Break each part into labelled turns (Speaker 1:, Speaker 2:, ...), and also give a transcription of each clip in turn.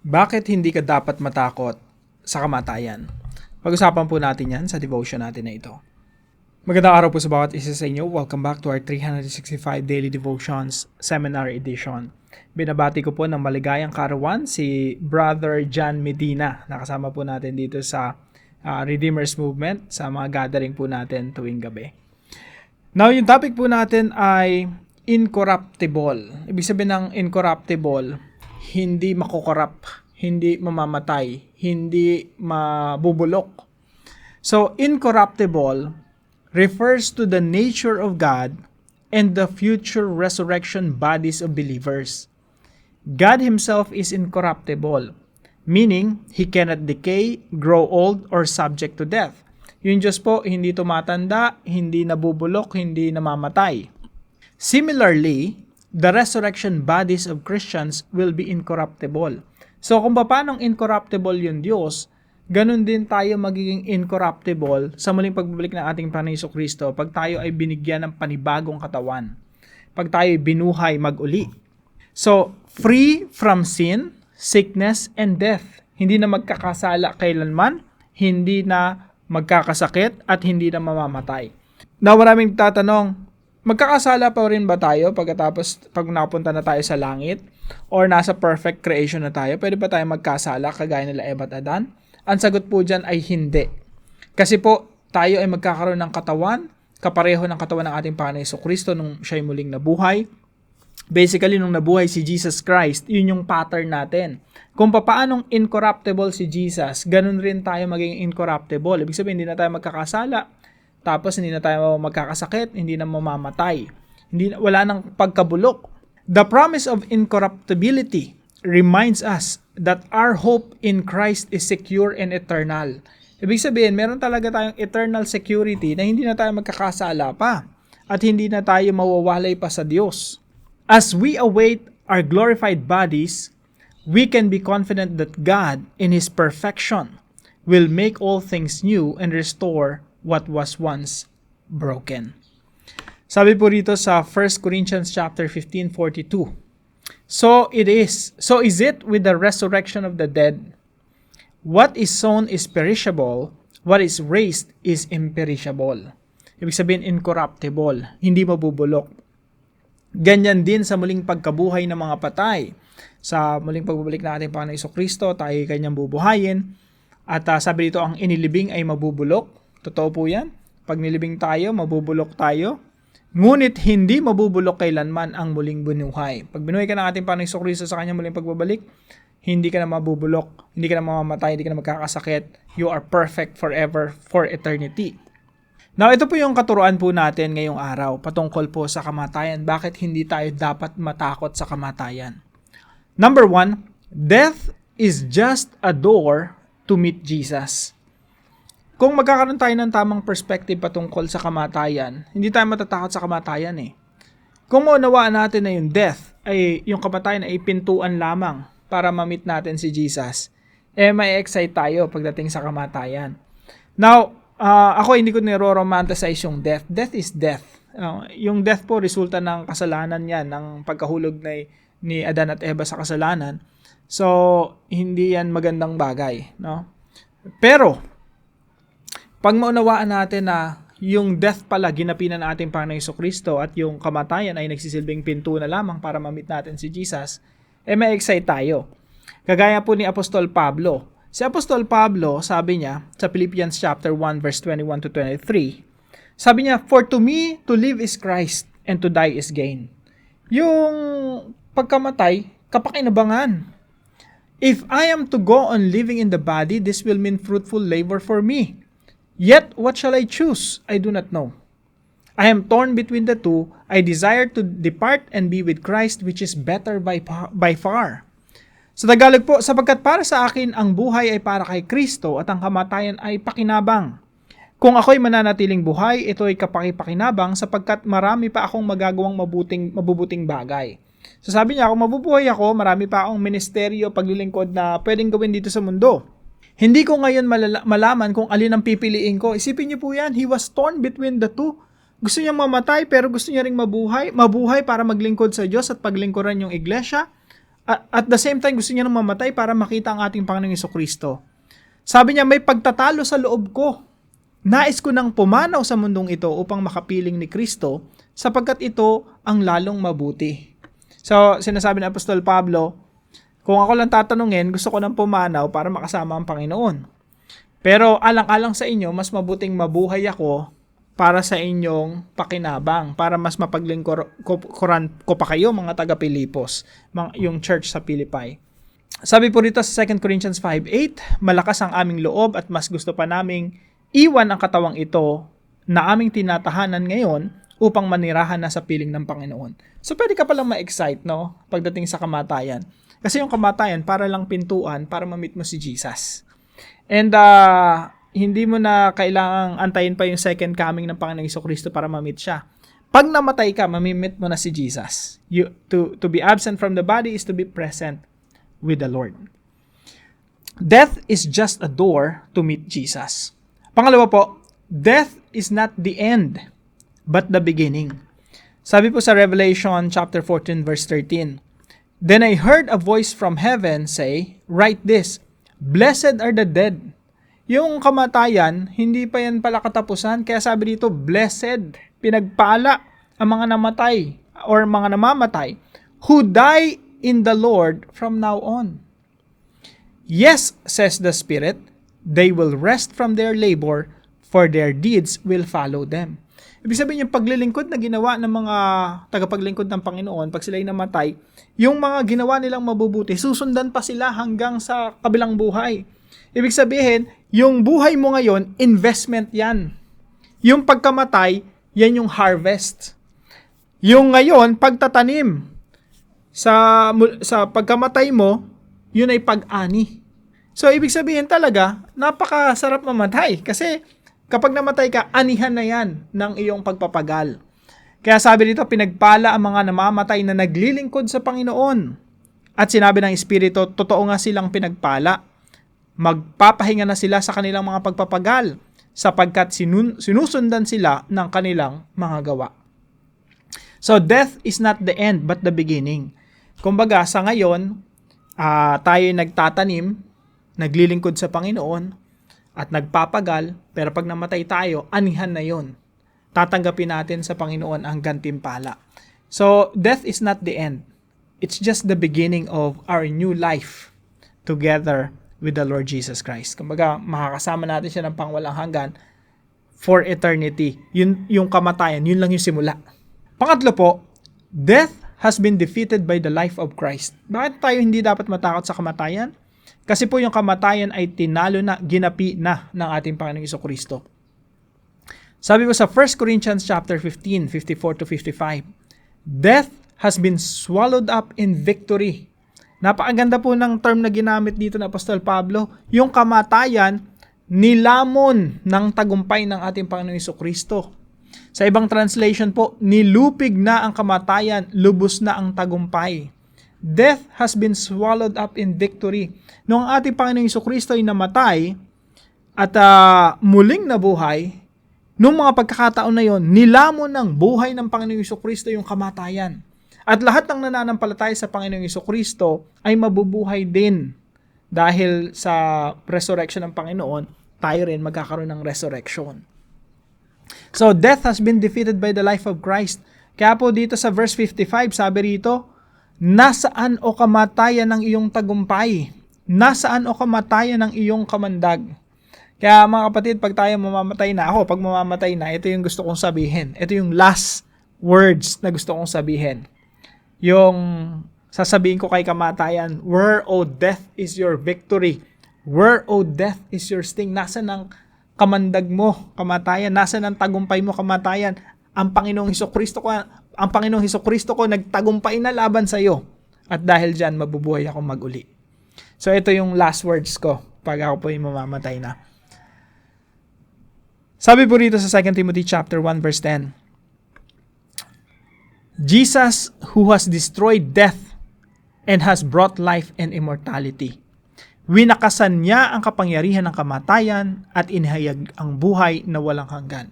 Speaker 1: Bakit hindi ka dapat matakot sa kamatayan? Pag-usapan po natin yan sa devotion natin na ito. Magandang araw po sa bawat isa sa inyo. Welcome back to our 365 Daily Devotions Seminar Edition. Binabati ko po ng maligayang karawan si Brother John Medina. Nakasama po natin dito sa Redeemers Movement sa mga gathering po natin tuwing gabi. Now, yung topic po natin ay incorruptible. Ibig sabihin ng incorruptible, hindi makukorap, hindi mamamatay, hindi mabubulok. So, incorruptible refers to the nature of God and the future resurrection bodies of believers. God Himself is incorruptible, meaning He cannot decay, grow old, or subject to death. Yung Diyos po, hindi tumatanda, hindi nabubulok, hindi namamatay. Similarly, the resurrection bodies of Christians will be incorruptible. So kung paano incorruptible yung Diyos, ganun din tayo magiging incorruptible sa muling pagbabalik ng ating Panginoong Jesucristo pag tayo ay binigyan ng panibagong katawan. Pag tayo ay binuhay mag-uli. So, free from sin, sickness, and death. Hindi na magkakasala kailanman, hindi na magkakasakit, at hindi na mamamatay. Now, maraming tatanong, magkakasala pa rin ba tayo pagkatapos pag napunta na tayo sa langit or nasa perfect creation na tayo? Pwede ba tayo magkasala kagaya nila Eva at Adan? Ang sagot po dyan ay hindi. Kasi po tayo ay magkakaroon ng katawan, kapareho ng katawan ng ating Panginoon Jesucristo nung siya'y muling nabuhay. Basically, nung nabuhay si Jesus Christ, yun yung pattern natin. Kung paanong incorruptible si Jesus, ganun rin tayo maging incorruptible. Ibig sabihin, hindi na tayo magkakasala. Tapos hindi na tayo magkakasakit, hindi na mamamatay. Wala nang pagkabulok. The promise of incorruptibility reminds us that our hope in Christ is secure and eternal. Ibig sabihin, meron talaga tayong eternal security na hindi na tayo magkakasala pa at hindi na tayo mawawalay pa sa Diyos. As we await our glorified bodies, we can be confident that God, in His perfection, will make all things new and restore what was once broken. Sabi po rito sa 1 Corinthians chapter 15:42. So is it with the resurrection of the dead. What is sown is perishable, what is raised is imperishable. Ibig sabihin incorruptible, hindi mabubulok. Ganyan din sa muling pagkabuhay ng mga patay. Sa muling pagbabalik ng ating Panginoon Jesucristo, tayo kanyang bubuhayin. At sabi dito, ang inilibing ay mabubulok. Totoo po yan. Pag nilibing tayo, mabubulok tayo. Ngunit hindi mabubulok kailanman ang muling binuhay. Pag binuhay ka ng ating Panginoong Jesucristo sa kanyang muling pagbabalik, hindi ka na mabubulok, hindi ka na mamamatay, hindi ka na magkakasakit. You are perfect forever, for eternity. Now, ito po yung katuruan po natin ngayong araw patungkol po sa kamatayan. Bakit hindi tayo dapat matakot sa kamatayan? Number 1, death is just a door to meet Jesus. Kung magkakaroon tayo ng tamang perspective patungkol sa kamatayan, hindi tayo matatakot sa kamatayan eh. Kung maunawaan natin na yung death, ay yung kamatayan ay pintuan lamang para ma-meet natin si Jesus, may excite tayo pagdating sa kamatayan. Now, ako hindi ko niro-romanticize yung death. Death is death. Yung death po resulta ng kasalanan yan, ng pagkahulog ni Adan at Eva sa kasalanan. So, hindi yan magandang bagay, no? Pero, pag maunawaan natin na yung death pala ginapinan ng ating Panginoong Jesucristo at yung kamatayan ay nagsisilbing pinto na lamang para ma-meet natin si Jesus, may excite tayo. Kagaya po ni Apostol Pablo. Si Apostol Pablo, sabi niya sa Philippians chapter 1 verse 21 to 23, sabi niya, "For to me to live is Christ and to die is gain." Yung pagkamatay, kapakinabangan. "If I am to go on living in the body, this will mean fruitful labor for me. Yet what shall I choose? I do not know. I am torn between the two. I desire to depart and be with Christ, which is better by far." Sa Tagalog po, sapagkat para sa akin ang buhay ay para kay Kristo at ang kamatayan ay pakinabang. Kung ako'y mananatiling buhay, ito ay kapakipakinabang sapagkat marami pa akong magagawang mabubuting bagay. So sabi niya, kung mabubuhay ako, marami pa akong ministeryo, paglilingkod na pwedeng gawin dito sa mundo. Hindi ko ngayon malaman kung alin ang pipiliin ko. Isipin niyo po yan, he was torn between the two. Gusto niyang mamatay pero gusto niya ring mabuhay para maglingkod sa Diyos at paglingkuran yung iglesia. At the same time, gusto niya nang mamatay para makita ang ating Panginoong Jesucristo. Sabi niya, may pagtatalo sa loob ko. Nais ko nang pumanaw sa mundong ito upang makapiling ni Kristo, sapagkat ito ang lalong mabuti. So, sinasabi ni Apostol Pablo, kung ako lang tatanungin, gusto ko nang pumanaw para makasama ang Panginoon. Pero alang-alang sa inyo, mas mabuting mabuhay ako para sa inyong pakinabang, para mas mapaglingkuran ko pa kayo, mga taga-Pilipos, yung church sa Philippi. Sabi po rito sa 2 Corinthians 5:8, malakas ang aming loob at mas gusto pa naming iwan ang katawang ito na aming tinatahanan ngayon upang manirahan na sa piling ng Panginoon. So pwede ka palang ma-excite, no? Pagdating sa kamatayan. Kasi yung kamatayan, para lang pintuan para ma-meet mo si Jesus. And hindi mo na kailangang antayin pa yung second coming ng Panginoong Jesucristo para ma-meet siya. Pag namatay ka, mamimit mo na si Jesus. To be absent from the body is to be present with the Lord. Death is just a door to meet Jesus. Pangalawa po, death is not the end, but the beginning. Sabi po sa Revelation chapter 14 verse 13, Then I heard a voice from heaven say, Write this, Blessed are the dead. Yung kamatayan, hindi pa yan pala katapusan. Kaya sabi dito, blessed, pinagpala ang mga namatay or mga namamatay who die in the Lord from now on. Yes, says the Spirit, they will rest from their labor, for their deeds will follow them. Ibig sabihin yung paglilingkod na ginawa ng mga tagapaglingkod ng Panginoon, pag sila'y namatay, yung mga ginawa nilang mabubuti, susundan pa sila hanggang sa kabilang buhay. Ibig sabihin, yung buhay mo ngayon, investment yan. Yung pagkamatay, yan yung harvest. Yung ngayon, pagtatanim. Sa pagkamatay mo, yun ay pag-ani. So, ibig sabihin talaga, napakasarap mamatay. Kasi, kapag namatay ka, anihan na yan ng iyong pagpapagal. Kaya sabi dito, pinagpala ang mga namamatay na naglilingkod sa Panginoon. At sinabi ng Espiritu, totoo nga silang pinagpala. Magpapahinga na sila sa kanilang mga pagpapagal, sapagkat sinusundan sila ng kanilang mga gawa. So, death is not the end, but the beginning. Kumbaga, sa ngayon, tayo nagtatanim, naglilingkod sa Panginoon, at nagpapagal, pero pag namatay tayo, anihan na yon. Tatanggapin natin sa Panginoon ang gantimpala. So, death is not the end. It's just the beginning of our new life together with the Lord Jesus Christ. Kumbaga, makakasama natin siya ng pangwalang hanggan for eternity. Yun, yung kamatayan, yun lang yung simula. Pangatlo po, death has been defeated by the life of Christ. Bakit tayo hindi dapat matakot sa kamatayan? Kasi po yung kamatayan ay tinalo na, ginapi na ng ating Panginoong Jesucristo. Sabi po sa 1 Corinthians chapter 15, 54-55, Death has been swallowed up in victory. Napakaganda po ng term na ginamit dito ng Apostol Pablo. Yung kamatayan, nilamon ng tagumpay ng ating Panginoong Jesucristo. Sa ibang translation po, nilupig na ang kamatayan, lubos na ang tagumpay. Death has been swallowed up in victory. Nung ang ating Panginoong Jesucristo ay namatay at muling nabuhay, nung mga pagkakataon na yon, nilamon ng buhay ng Panginoong Jesucristo yung kamatayan. At lahat ng nananampalataya sa Panginoong Jesucristo ay mabubuhay din. Dahil sa resurrection ng Panginoon, tayo rin magkakaroon ng resurrection. So, death has been defeated by the life of Christ. Kaya po dito sa verse 55, sabi rito, Nasaan o kamatayan ng iyong tagumpay? Nasaan o kamatayan ng iyong kamandag? Kaya mga kapatid, pag tayo mamamatay na, pag mamamatay na, ito yung gusto kong sabihin. Ito yung last words na gusto kong sabihin. Yung sasabihin ko kay kamatayan, Where, O death, is your victory? Where, O death, is your sting? Nasaan ang kamandag mo, kamatayan? Nasaan ang tagumpay mo, kamatayan? Ang Panginoong Hesukristo ko nagtagumpay na laban sa iyo. At dahil diyan mabubuhay ako maguli. So ito yung last words ko pag ako po yung mamamatay na. Sabi po rito sa 2 Timothy chapter 1 verse 10. Jesus who has destroyed death and has brought life and immortality. Winakasan niya ang kapangyarihan ng kamatayan at inihayag ang buhay na walang hanggan.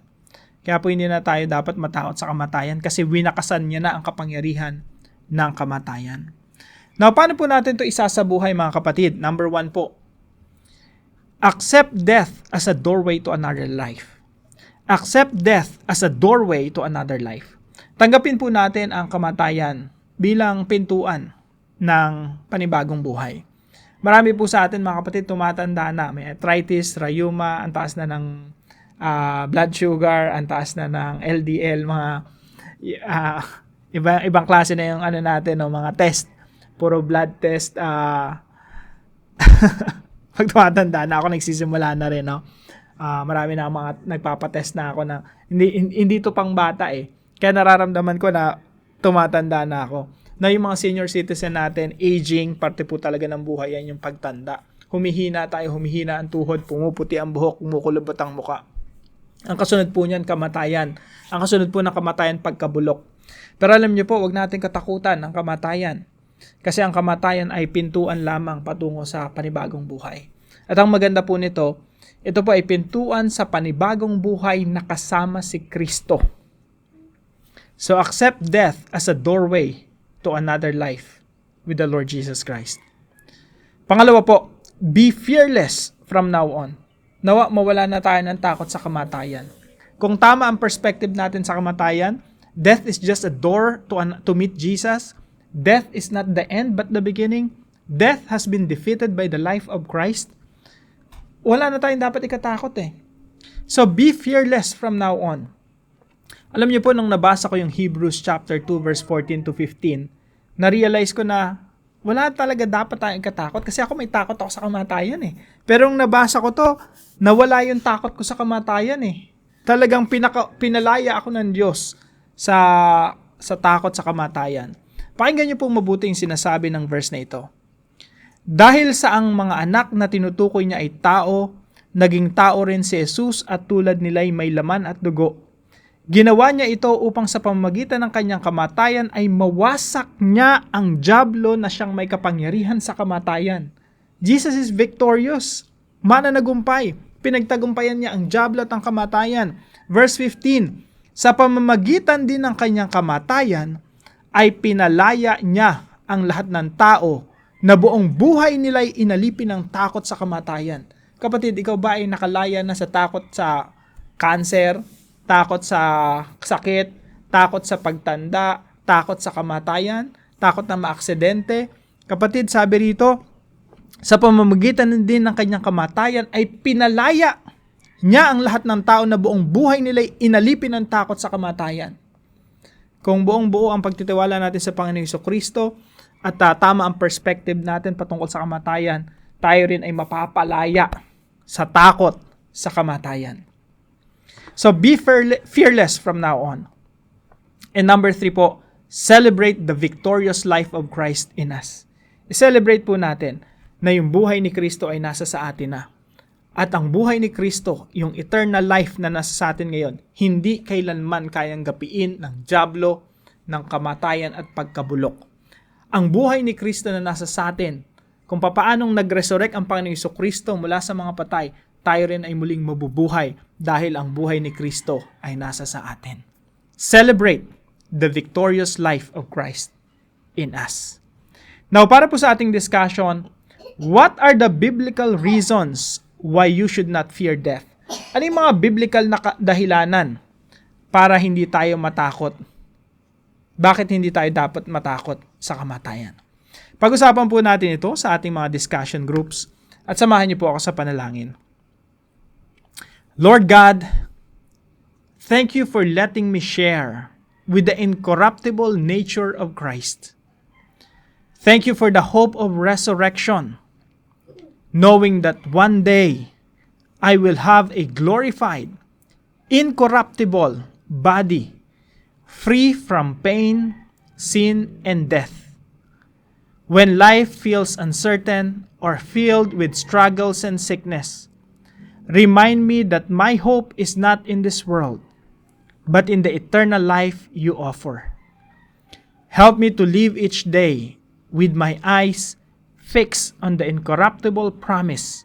Speaker 1: Kaya po hindi na tayo dapat matakot sa kamatayan kasi winakasan niya na ang kapangyarihan ng kamatayan. Now, paano po natin ito isasabuhay mga kapatid? Number 1 po, accept death as a doorway to another life. Accept death as a doorway to another life. Tanggapin po natin ang kamatayan bilang pintuan ng panibagong buhay. Marami po sa atin mga kapatid tumatanda na. May arthritis, rheuma, ang taas na ng blood sugar, ang taas na ng LDL, mga ibang klase na yung natin, no, mga test. Puro blood test. Pag tumatanda na ako, nagsisimula na rin, no? Marami na mga nagpapatest na ako na hindi to pang bata eh. Kaya nararamdaman ko na tumatanda na ako. Na yung mga senior citizen natin, aging, parte po talaga ng buhay yan yung pagtanda. Humihina tayo, humihina ang tuhod, pumuputi ang buhok, kumukulubot ang muka. Ang kasunod po niyan, kamatayan. Ang kasunod po ng kamatayan, pagkabulok. Pero alam niyo po, wag natin katakutan ang kamatayan. Kasi ang kamatayan ay pintuan lamang patungo sa panibagong buhay. At ang maganda po nito, ito po ay pintuan sa panibagong buhay na kasama si Kristo. So accept death as a doorway to another life with the Lord Jesus Christ. Pangalawa po, be fearless from now on. Nawa mawala na tayo ng takot sa kamatayan. Kung tama ang perspective natin sa kamatayan, death is just a door to meet Jesus. Death is not the end but the beginning. Death has been defeated by the life of Christ. Wala na tayong dapat ikatakot eh. So be fearless from now on. Alam niyo po, nung nabasa ko yung Hebrews chapter 2 verse 14 to 15, na-realize ko na wala talaga dapat tayong ikatakot kasi ako may takot ako sa kamatayan eh. Pero nung nabasa ko to, nawala yung takot ko sa kamatayan eh. Talagang pinalaya ako ng Diyos sa takot sa kamatayan. Pakinggan niyo po mabuti yung sinasabi ng verse na ito. Dahil sa ang mga anak na tinutukoy niya ay tao, naging tao rin si Jesus at tulad nila'y may laman at dugo. Ginawa niya ito upang sa pamamagitan ng kanyang kamatayan ay mawasak niya ang dyablo na siyang may kapangyarihan sa kamatayan. Jesus is victorious. Mananagumpay. Pinagtagumpayan niya ang dyablo at ang kamatayan. Verse 15, sa pamamagitan din ng kanyang kamatayan ay pinalaya niya ang lahat ng tao na buong buhay nila'y inalipin ng takot sa kamatayan. Kapatid, ikaw ba ay nakalaya na sa takot sa cancer, takot sa sakit, takot sa pagtanda, takot sa kamatayan, takot na maaksidente? Kapatid, sabi rito, sa pamamagitan din ng kanyang kamatayan ay pinalaya niya ang lahat ng tao na buong buhay nila'y inalipin ng takot sa kamatayan. Kung buong buo ang pagtitiwala natin sa Panginoong Jesucristo at tama ang perspective natin patungkol sa kamatayan, tayo rin ay mapapalaya sa takot sa kamatayan. So be fearless from now on. And number 3 po, celebrate the victorious life of Christ in us. I-celebrate po natin na yung buhay ni Kristo ay nasa sa atin na. At ang buhay ni Kristo, yung eternal life na nasa sa atin ngayon, hindi kailanman kayang gapiin ng dyablo, ng kamatayan at pagkabulok. Ang buhay ni Kristo na nasa sa atin, kung papaanong nag-resurrect ang Panginoong Jesucristo mula sa mga patay, tayo rin ay muling mabubuhay dahil ang buhay ni Kristo ay nasa sa atin. Celebrate the victorious life of Christ in us. Now, para po sa ating discussion, what are the biblical reasons why you should not fear death? Ano yung mga biblical na dahilanan para hindi tayo matakot? Bakit hindi tayo dapat matakot sa kamatayan? Pag-usapan po natin ito sa ating mga discussion groups at samahan niyo po ako sa panalangin. Lord God, thank you for letting me share with the incorruptible nature of Christ. Thank you for the hope of resurrection, knowing that one day I will have a glorified, incorruptible body, free from pain, sin, and death. When life feels uncertain or filled with struggles and sickness, remind me that my hope is not in this world, but in the eternal life you offer. Help me to live each day with my eyes fixed on the incorruptible promise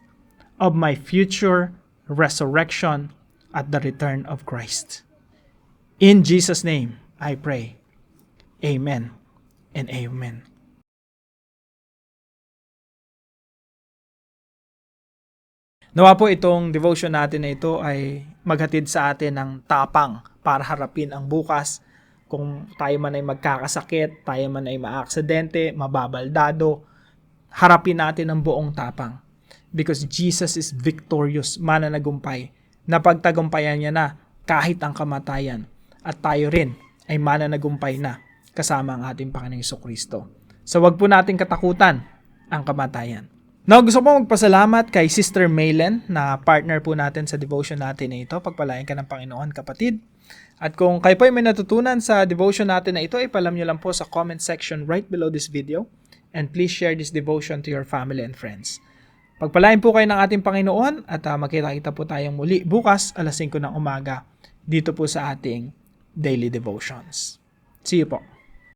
Speaker 1: of my future resurrection at the return of Christ. In Jesus' name, I pray. Amen and amen. Nawa po itong devotion natin na ito ay maghatid sa atin ng tapang para harapin ang bukas. Kung tayo man ay magkakasakit, tayo man ay maaksidente, mababaldado, harapin natin ang buong tapang. Because Jesus is victorious, mananagumpay. Napagtagumpayan niya na kahit ang kamatayan. At tayo rin ay mananagumpay na kasama ang ating Panginoong Jesucristo. So wag po nating katakutan ang kamatayan. Now, gusto ko magpasalamat kay Sister Maylen na partner po natin sa devotion natin na ito. Pagpalain ka ng Panginoon, kapatid. At kung kayo po ay may natutunan sa devotion natin na ito, ipalam nyo lang po sa comment section right below this video. And please share this devotion to your family and friends. Pagpalain po kayo ng ating Panginoon at makita-kita po tayong muli bukas alas 5 ng umaga dito po sa ating Daily Devotions. See you po.